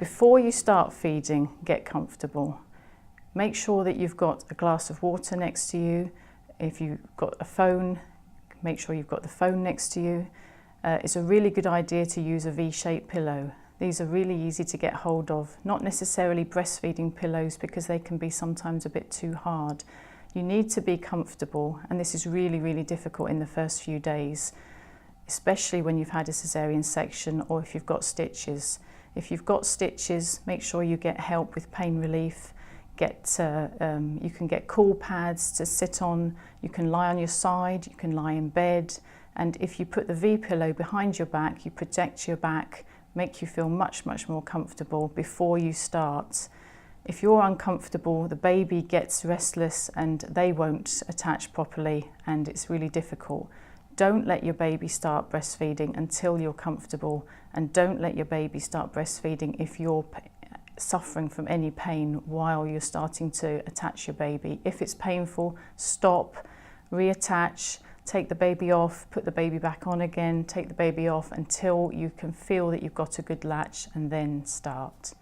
Before you start feeding, get comfortable. Make sure that you've got a glass of water next to you. If you've got a phone, make sure you've got the phone next to you. It's a really good idea to use a V-shaped pillow. These are really easy to get hold of, not necessarily breastfeeding pillows because they can be sometimes a bit too hard. You need to be comfortable, and this is really, really difficult in the first few days, especially when you've had a cesarean section or if you've got stitches. If you've got stitches, make sure you get help with pain relief. You can get cool pads to sit on, you can lie on your side, you can lie in bed, and if you put the V-pillow behind your back, you protect your back, make you feel much, much more comfortable before you start. If you're uncomfortable, the baby gets restless and they won't attach properly, and it's really difficult. Don't let your baby start breastfeeding until you're comfortable, and don't let your baby start breastfeeding if you're suffering from any pain while you're starting to attach your baby. If it's painful, stop, reattach, take the baby off, put the baby back on again, take the baby off until you can feel that you've got a good latch, and then start.